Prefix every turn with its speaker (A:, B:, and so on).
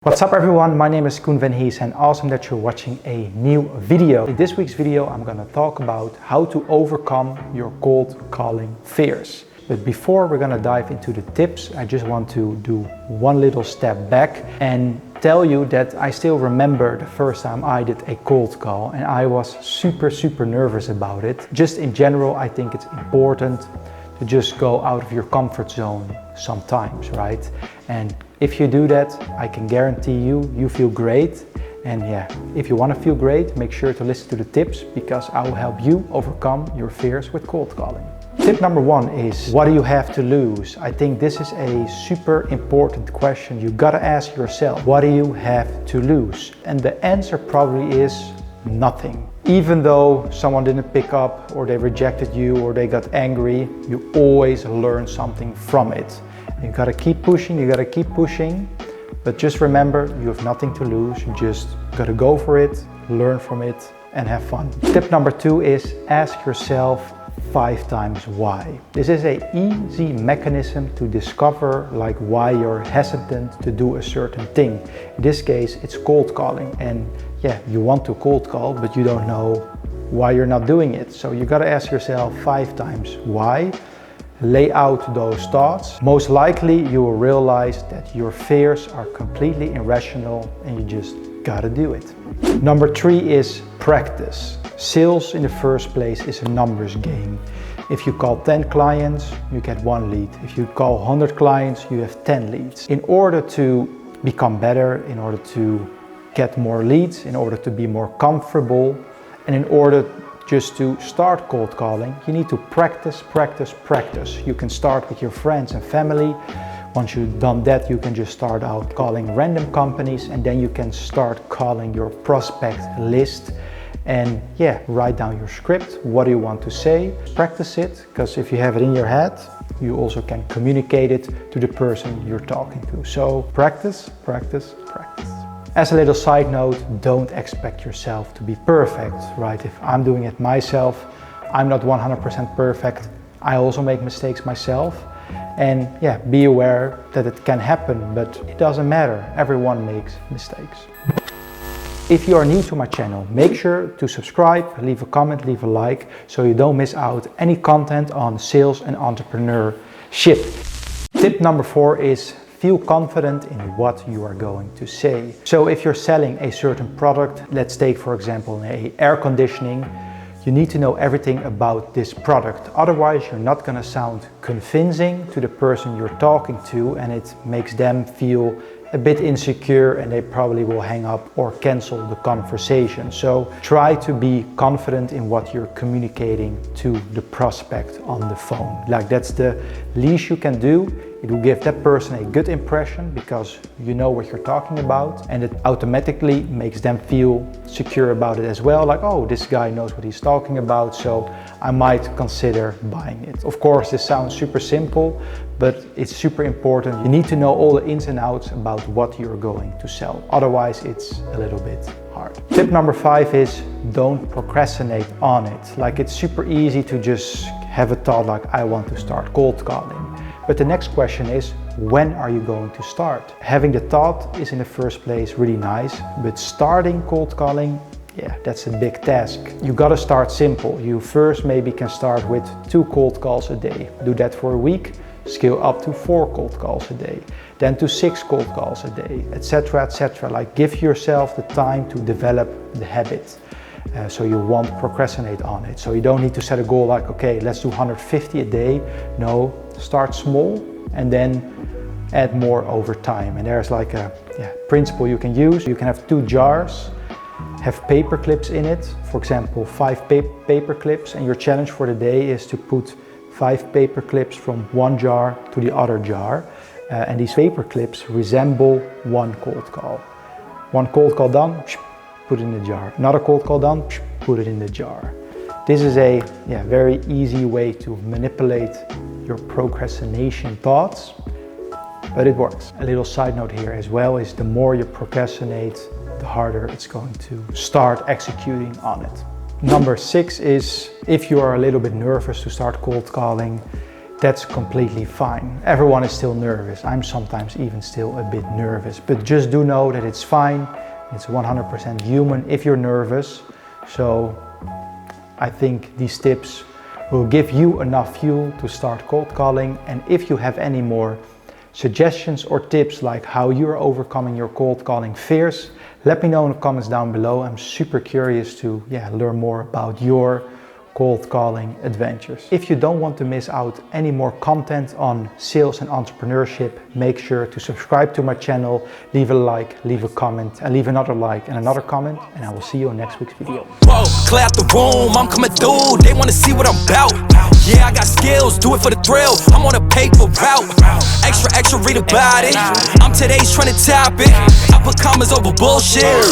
A: What's up everyone, my name is Coen Hees and awesome that you're watching a new video. In this week's video I'm gonna talk about how to overcome your cold calling fears. But before we're gonna dive into the tips, I just want to do one little step back and tell you that I still remember the first time I did a cold call and I was super nervous about it. Just in general, I think it's important to just go out of your comfort zone sometimes, right? And if you do that, I can guarantee you feel great. And yeah, if you want to feel great, make sure to listen to the tips because I will help you overcome your fears with cold calling. Tip number one is, what do you have to lose? I think this is a super important question. You gotta ask yourself, what do you have to lose? And the answer probably is nothing. Even though someone didn't pick up or they rejected you or they got angry, you always learn something from it. You gotta keep pushing, but just remember, you have nothing to lose. You just gotta go for it, learn from it, and have fun. Tip number two is ask yourself 5 times why. This is an easy mechanism to discover why you're hesitant to do a certain thing. In this case, it's cold calling, and yeah, you want to cold call, but you don't know why you're not doing it. So you gotta ask yourself 5 times why. Lay out those thoughts. Most likely you will realize that your fears are completely irrational and you just gotta do it. Number 3 is practice. Sales in the first place is a numbers game. If you call 10 clients, you get 1 lead. If you call 100 clients, you have 10 leads. In order to become better, in order to get more leads, in order to be more comfortable, and in order just to start cold calling, you need to practice. You can start with your friends and family. Once you've done that, you can just start out calling random companies, and then you can start calling your prospect list. And yeah, write down your script. What do you want to say? Practice it, because if you have it in your head, you also can communicate it to the person you're talking to. So practice. As a little side note, don't expect yourself to be perfect, right? If I'm doing it myself, I'm not 100% perfect. I also make mistakes myself. And yeah, be aware that it can happen, but it doesn't matter. Everyone makes mistakes. If you are new to my channel, make sure to subscribe, leave a comment, leave a like, so you don't miss out any content on sales and entrepreneurship. Tip number 4 is feel confident in what you are going to say. So if you're selling a certain product, let's take for example air conditioning, you need to know everything about this product. Otherwise you're not going to sound convincing to the person you're talking to, and it makes them feel a bit insecure and they probably will hang up or cancel the conversation. So try to be confident in what you're communicating to the prospect on the phone. That's the least you can do. It will give that person a good impression because you know what you're talking about, and it automatically makes them feel secure about it as well. Oh, this guy knows what he's talking about, so I might consider buying it. Of course, this sounds super simple, but it's super important. You need to know all the ins and outs about what you're going to sell. Otherwise, it's a little bit hard. Tip number 5 is don't procrastinate on it. It's super easy to just have a thought I want to start cold calling. But the next question is, when are you going to start? Having the thought is in the first place really nice, but starting cold calling, yeah, that's a big task. You gotta start simple. You first maybe can start with 2 cold calls a day. Do that for a week, scale up to 4 cold calls a day, then to 6 cold calls a day, etc. Give yourself the time to develop the habit. So you won't procrastinate on it. So you don't need to set a goal okay, let's do 150 a day. No, start small and then add more over time. And there's a principle you can use. You can have 2 jars, have paper clips in it. For example, 5 paper clips, and your challenge for the day is to put 5 paper clips from one jar to the other jar. And these paper clips resemble 1 cold call. 1 cold call done, put it in the jar. Another cold call done, put it in the jar. This is a very easy way to manipulate your procrastination thoughts, but it works. A little side note here as well is the more you procrastinate, the harder it's going to start executing on it. Number 6 is, if you are a little bit nervous to start cold calling, that's completely fine. Everyone is still nervous. I'm sometimes even still a bit nervous, but just do know that it's fine. It's 100% human if you're nervous. So I think these tips will give you enough fuel to start cold calling. And if you have any more suggestions or tips like how you're overcoming your cold calling fears, let me know in the comments down below. I'm super curious to learn more about your cold calling adventures. If you don't want to miss out any more content on sales and entrepreneurship, make sure to subscribe to my channel, leave a like, leave a comment, and leave another like and another comment, and I will see you in next week's video.
B: Whoa, clear out the room, I'm coming through, they wanna see what I'm about. Yeah, I got skills, do it for the thrill, I'm on a paper route. Extra, read about it, I'm today's trending topic, I put commas over bullshit.